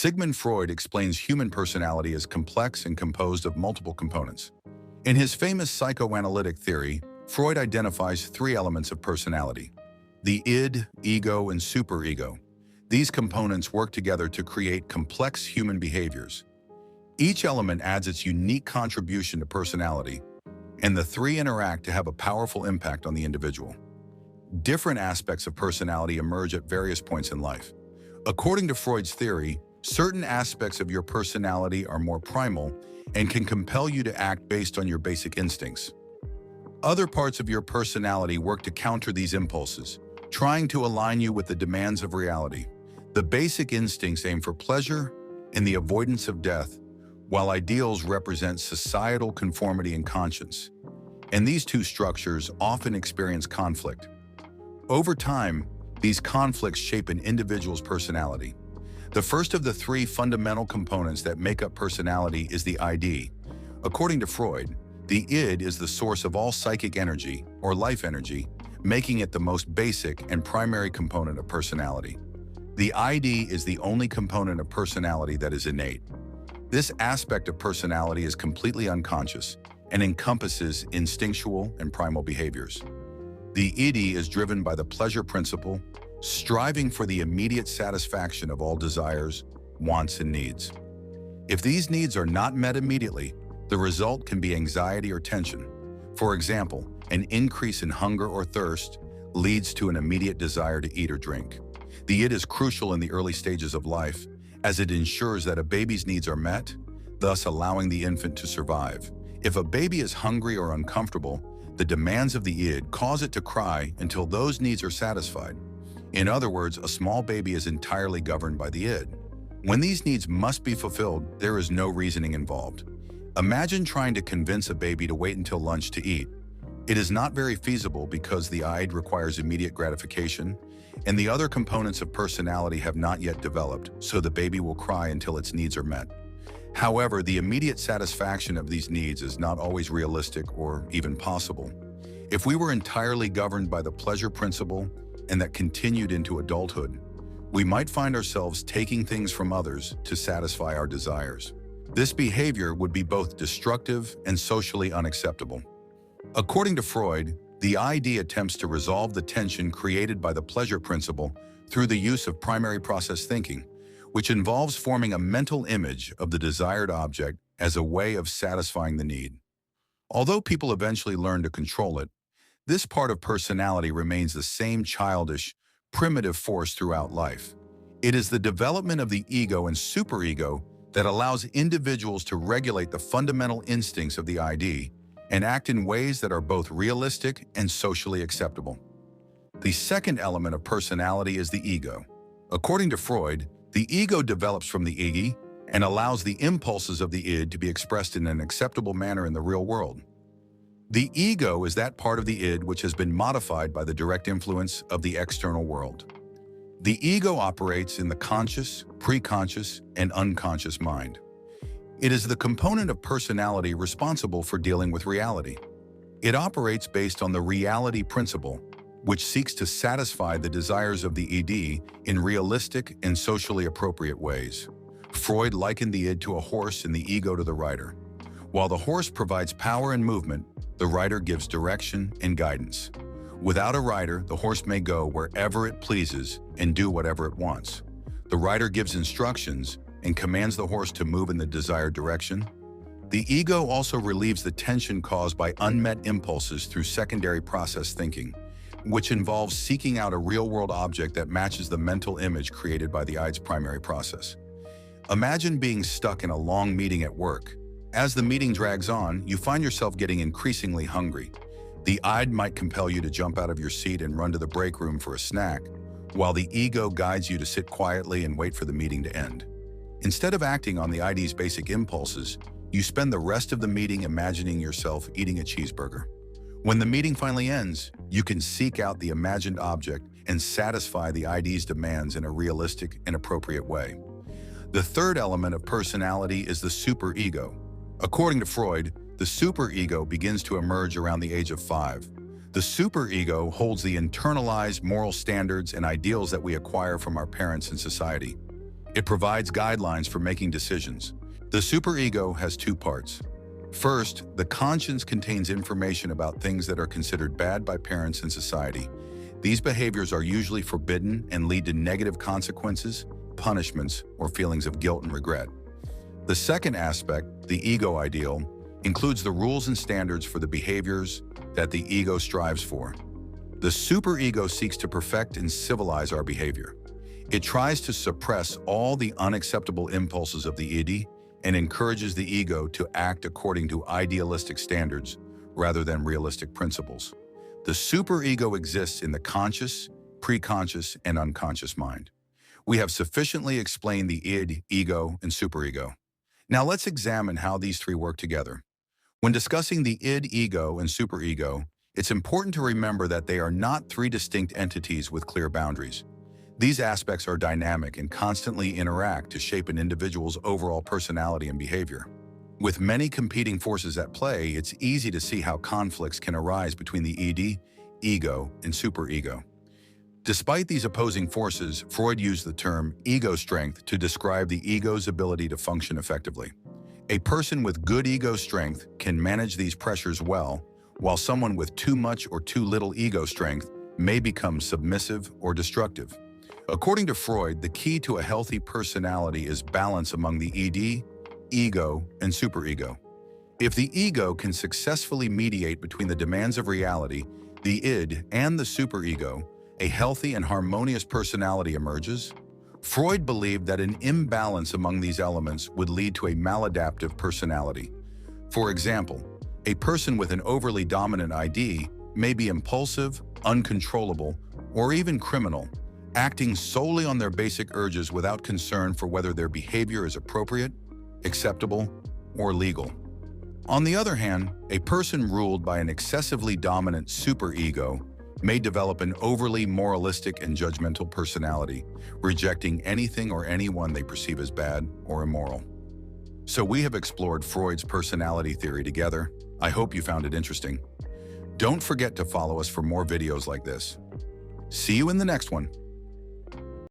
Sigmund Freud explains human personality as complex and composed of multiple components. In his famous psychoanalytic theory, Freud identifies three elements of personality: the id, ego, and superego. These components work together to create complex human behaviors. Each element adds its unique contribution to personality, and the three interact to have a powerful impact on the individual. Different aspects of personality emerge at various points in life. According to Freud's theory, certain aspects of your personality are more primal and can compel you to act based on your basic instincts. Other parts of your personality work to counter these impulses, trying to align you with the demands of reality. The basic instincts aim for pleasure and the avoidance of death, while ideals represent societal conformity and conscience. And these two structures often experience conflict. Over time, these conflicts shape an individual's personality. The first of the three fundamental components that make up personality is the id. According to Freud, the id is the source of all psychic energy, or life energy, making it the most basic and primary component of personality. The id is the only component of personality that is innate. This aspect of personality is completely unconscious and encompasses instinctual and primal behaviors. The id is driven by the pleasure principle, striving for the immediate satisfaction of all desires, wants, and needs. If these needs are not met immediately, the result can be anxiety or tension. For example, an increase in hunger or thirst leads to an immediate desire to eat or drink. The id is crucial in the early stages of life, as it ensures that a baby's needs are met, thus allowing the infant to survive. If a baby is hungry or uncomfortable, the demands of the id cause it to cry until those needs are satisfied. In other words, a small baby is entirely governed by the id. When these needs must be fulfilled, there is no reasoning involved. Imagine trying to convince a baby to wait until lunch to eat. It is not very feasible because the id requires immediate gratification, and the other components of personality have not yet developed, so the baby will cry until its needs are met. However, the immediate satisfaction of these needs is not always realistic or even possible. If we were entirely governed by the pleasure principle and that continued into adulthood, we might find ourselves taking things from others to satisfy our desires. This behavior would be both destructive and socially unacceptable. According to Freud, the id attempts to resolve the tension created by the pleasure principle through the use of primary process thinking, which involves forming a mental image of the desired object as a way of satisfying the need. Although people eventually learn to control it, this part of personality remains the same childish, primitive force throughout life. It is the development of the ego and superego that allows individuals to regulate the fundamental instincts of the id and act in ways that are both realistic and socially acceptable. The second element of personality is the ego. According to Freud, the ego develops from the id and allows the impulses of the id to be expressed in an acceptable manner in the real world. The ego is that part of the id which has been modified by the direct influence of the external world. The ego operates in the conscious, preconscious, and unconscious mind. It is the component of personality responsible for dealing with reality. It operates based on the reality principle, which seeks to satisfy the desires of the id in realistic and socially appropriate ways. Freud likened the id to a horse and the ego to the rider. While the horse provides power and movement, the rider gives direction and guidance. Without a rider, the horse may go wherever it pleases and do whatever it wants. The rider gives instructions and commands the horse to move in the desired direction. The ego also relieves the tension caused by unmet impulses through secondary process thinking, which involves seeking out a real-world object that matches the mental image created by the id's primary process. Imagine being stuck in a long meeting at work. As the meeting drags on, you find yourself getting increasingly hungry. The id might compel you to jump out of your seat and run to the break room for a snack, while the ego guides you to sit quietly and wait for the meeting to end. Instead of acting on the id's basic impulses, you spend the rest of the meeting imagining yourself eating a cheeseburger. When the meeting finally ends, you can seek out the imagined object and satisfy the id's demands in a realistic and appropriate way. The third element of personality is the superego. According to Freud, the superego begins to emerge around the age of 5. The superego holds the internalized moral standards and ideals that we acquire from our parents and society. It provides guidelines for making decisions. The superego has two parts. First, the conscience contains information about things that are considered bad by parents and society. These behaviors are usually forbidden and lead to negative consequences, punishments, or feelings of guilt and regret. The second aspect, the ego ideal, includes the rules and standards for the behaviors that the ego strives for. The superego seeks to perfect and civilize our behavior. It tries to suppress all the unacceptable impulses of the id and encourages the ego to act according to idealistic standards rather than realistic principles. The superego exists in the conscious, preconscious, and unconscious mind. We have sufficiently explained the id, ego, and superego. Now let's examine how these three work together. When discussing the id, ego, and superego, it's important to remember that they are not three distinct entities with clear boundaries. These aspects are dynamic and constantly interact to shape an individual's overall personality and behavior. With many competing forces at play, it's easy to see how conflicts can arise between the id, ego, and superego. Despite these opposing forces, Freud used the term ego strength to describe the ego's ability to function effectively. A person with good ego strength can manage these pressures well, while someone with too much or too little ego strength may become submissive or destructive. According to Freud, the key to a healthy personality is balance among the id, ego, and superego. If the ego can successfully mediate between the demands of reality, the id, and the superego, a healthy and harmonious personality emerges. Freud believed that an imbalance among these elements would lead to a maladaptive personality. For example, a person with an overly dominant id may be impulsive, uncontrollable, or even criminal, acting solely on their basic urges without concern for whether their behavior is appropriate, acceptable, or legal. On the other hand, a person ruled by an excessively dominant superego may develop an overly moralistic and judgmental personality, rejecting anything or anyone they perceive as bad or immoral. So we have explored Freud's personality theory together. I hope you found it interesting. Don't forget to follow us for more videos like this. See you in the next one.